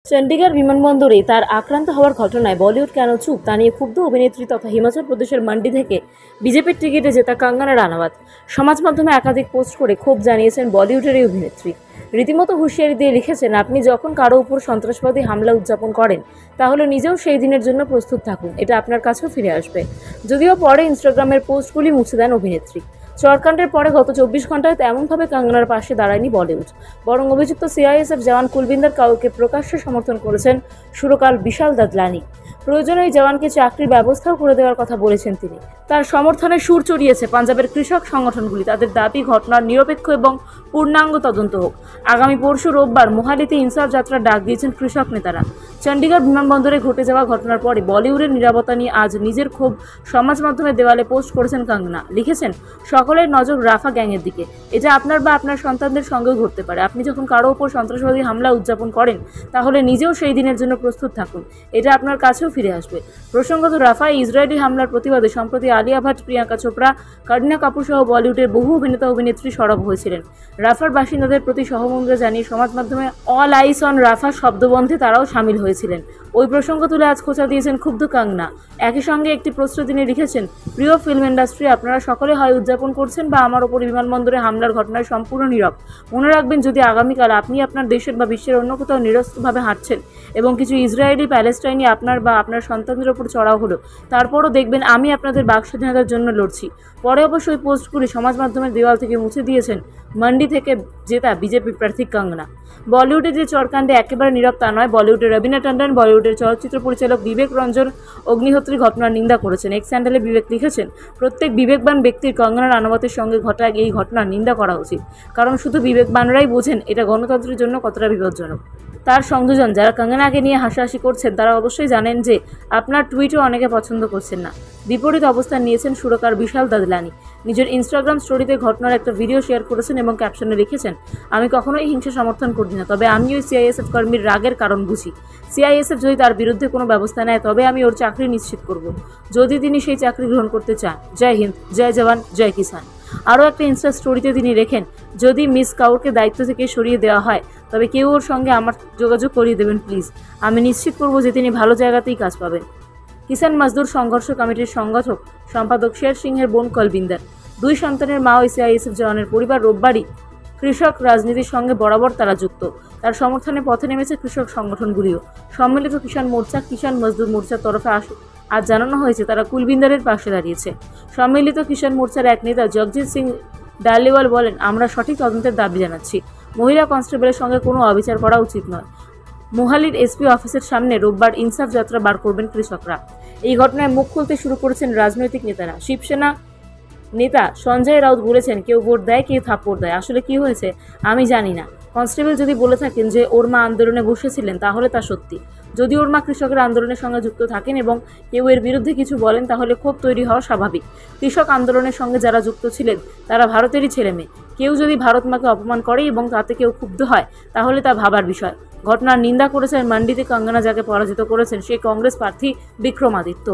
চণ্ডীগড় বিমানবন্দরে তার আক্রান্ত হওয়ার ঘটনায় বলিউড কেন চুপ তা নিয়ে ক্ষুব্ধ অভিনেত্রী তথা হিমাচল প্রদেশের মান্ডি থেকে বিজেপির টিকিটে জেতা কঙ্গনা রানাওয়াত সমাজ মাধ্যমে একাধিক পোস্ট করে ক্ষোভ জানিয়েছেন বলিউডের এই অভিনেত্রী। রীতিমতো হুঁশিয়ারি দিয়ে লিখেছেন, আপনি যখন কারো উপর সন্ত্রাসবাদী হামলা উদযাপন করেন তাহলে নিজেও সেই দিনের জন্য প্রস্তুত থাকুন, এটা আপনার কাছেও ফিরে আসবে। যদিও পরে ইনস্টাগ্রামের পোস্টগুলি মুছে দেন অভিনেত্রী। চরকাণ্ডের পরে গত 24 ঘন্টায় তেমনভাবে কঙ্গনার পাশে দাঁড়ায়নি বলিউড, বরং অভিযুক্ত সিআইএসএফ জওয়ান কুলবিন্দর কাউরকে প্রকাশ্যে সমর্থন করেছেন সুরকার বিশাল দাদলানি। প্রয়োজনে ওই জওয়ানকে চাকরির ব্যবস্থাও করে দেওয়ার কথা বলেছেন তিনি। তার সমর্থনে সুর চড়িয়েছে পাঞ্জাবের কৃষক সংগঠনগুলি। তাদের দাবি, ঘটনার নিরপেক্ষ এবং পূর্ণাঙ্গ তদন্ত হোক। আগামী পরশু রোববার মোহালিতে ইনসাফ যাত্রার ডাক দিয়েছেন কৃষক নেতারা। চণ্ডীগড় বিমানবন্দরে ঘটে যাওয়া ঘটনার পরে বলিউডের নীরবতা নিয়ে আজ নিজের ক্ষোভ সমাজ মাধ্যমে দেওয়ালে পোস্ট করেছেন কঙ্গনা। লিখেছেন, সকলের নজর রাফা গ্যাংয়ের দিকে। এটা আপনার বা আপনার সন্তানদের সঙ্গেও ঘটতে পারে। আপনি যখন কারো ওপর সন্ত্রাসবাদী হামলা উদযাপন করেন তাহলে নিজেও সেই দিনের জন্য প্রস্তুত থাকুন, এটা আপনার কাছেও ফিরে আসবে। প্রসঙ্গত, রাফায় ইসরায়েলি হামলার প্রতিবাদে সম্প্রতি আলিয়া ভাট, প্রিয়াঙ্কা চোপড়া, করিনা কাপুর সহ বলিউডের বহু অভিনেতা অভিনেত্রী সরব হয়েছিলেন। রাফার বাসিন্দাদের প্রতি সহমর্মিতা জানিয়ে সমাজ মাধ্যমে অল আইস অন রাফা শব্দবন্ধে তারাও সামিল হয়েছিলেন। ওই প্রসঙ্গ তুলে আজ খোঁচা দিয়েছেন ক্ষুব্ধ কঙ্গনা। একই সঙ্গে একটি প্রশ্ন তিনি লিখেছেন, প্রিয় ফিল্ম ইন্ডাস্ট্রি, আপনারা সকলে হয় উদযাপন করছেন বা আমার ওপর বিমানবন্দরে হামলার ঘটনায় সম্পূর্ণ নীরব। মনে রাখবেন, যদি আগামীকাল আপনি আপনার দেশের বা বিশ্বের অন্য কোথাও নিরস্ত্রভাবে হাঁটছেন এবং কিছু ইসরায়েলি প্যালেস্টাইনি আপনার বা আপনার সন্তানদের ওপর চড়াও হলো, তারপরও দেখবেন আমি আপনাদের বাক স্বাধীনতার জন্য লড়ছি। পরে অবশ্যই পোস্টগুলি সমাজ মাধ্যমের দেওয়াল থেকে মুছে দিয়েছেন মান্ডি থেকে জেতা বিজেপি প্রার্থী কঙ্গনা। বলিউডে যে চরকাণ্ডে একেবারে নীরব তা নয়। বলিউডের রবীনা টন্ডন, বলিউডের চলচ্চিত্র পরিচালক বিবেক রঞ্জন অগ্নিহোত্রী ঘটনার নিন্দা করেছেন। এক স্যান্ডেলে বিবেক লিখেছেন, প্রত্যেক বিবেকবান ব্যক্তির কঙ্গনা রানাওয়াতের সঙ্গে ঘটা এই ঘটনার নিন্দা করা উচিত, কারণ শুধু বিবেকবানরাই বোঝেন এটা গণতন্ত্রের জন্য কতটা বিপজ্জনক। তার সংযোজন যারা কঙ্গনাকে নিয়ে হাসাহাসি করছেন তারা অবশ্যই জানেন যে আপনার টুইটও অনেকে পছন্দ করছেন না। বিপরীত অবস্থান নিয়েছেন সুরকার বিশাল দাদলানি। নিজের ইনস্টাগ্রাম স্টোরিতে ঘটনার একটা ভিডিও শেয়ার করেছেন এবং ক্যাপশনে লিখেছেন, আমি কখনোই হিংসা সমর্থন করি না, তবে আমি ওই সিআইএসএফ কর্মীর রাগের কারণ বুঝি। সিআইএসএফ যদি তার বিরুদ্ধে কোনো ব্যবস্থা নেয় তবে আমি ওর চাকরি নিশ্চিত করব, যদি তিনি সেই চাকরি গ্রহণ করতে চান। জয় হিন্দ, জয় জওয়ান, জয় কিষান। আরও একটা ইনস্টা স্টোরিতে তিনি লেখেন, যদি মিস কাউরকে দায়িত্ব থেকে সরিয়ে দেওয়া হয় তবে কেউ ওর সঙ্গে আমার যোগাযোগ করিয়ে দেবেন প্লিজ। আমি নিশ্চিত করব যে তিনি ভালো জায়গাতেই কাজ পাবেন। কিষান মজদুর সংঘর্ষ কমিটির সংগঠক সম্পাদক শের সিংহের বোন কলবিন্দর, 2 সন্তানের মা ও সিআইএসএফ জওয়ানের পরিবার রোববারই কৃষক রাজনীতির সঙ্গে বরাবর তারা যুক্ত। তার সমর্থনে পথে নেমেছে কৃষক সংগঠনগুলিও। সম্মিলিত কিষান মোর্চা, কিষান মজদুর মোর্চার তরফে আজ জানানো হয়েছে তারা কুলবিন্দরের পাশে দাঁড়িয়েছে। সম্মিলিত কিষান মোর্চার এক নেতা জগজিৎ সিং ডালিওয়াল বলেন, আমরা সঠিক তদন্তের দাবি জানাচ্ছি। মহিলা কনস্টেবলের সঙ্গে কোনো অবিচার করা উচিত নয়। মোহালির এসপি অফিসের সামনে রোববার ইনসাফ যাত্রা বার করবেন কৃষকরা। এই ঘটনায় মুখ খুলতে শুরু করেছেন রাজনৈতিক নেতারা। শিবসেনা নেতা সঞ্জয় রাউত বলেছেন, কেউ ভোট দেয়, কেউ থাপ্পড় দেয়, আসলে কি হয়েছে আমি জানি না। কনস্টেবল যদি বলে থাকেন যে ওর মা আন্দোলনে বসেছিলেন তাহলে তা সত্যি। যদি ওর মা কৃষকের আন্দোলনের সঙ্গে যুক্ত থাকেন এবং কেউ এর বিরুদ্ধে কিছু বলেন তাহলে ক্ষোভ তৈরি হওয়া স্বাভাবিক। কৃষক আন্দোলনের সঙ্গে যারা যুক্ত ছিলেন তারা ভারতেরই ছেলে মেয়ে। কেউ যদি ভারত মাকে অপমান করে এবং তাতে কেউ ক্ষুব্ধ হয় তাহলে তা ভাবার বিষয়। ঘটনার নিন্দা করেছেন মান্ডিতে কঙ্গনা, যাকে পরাজিত করেছেন সেই কংগ্রেস প্রার্থী বিক্রমাদিত্য।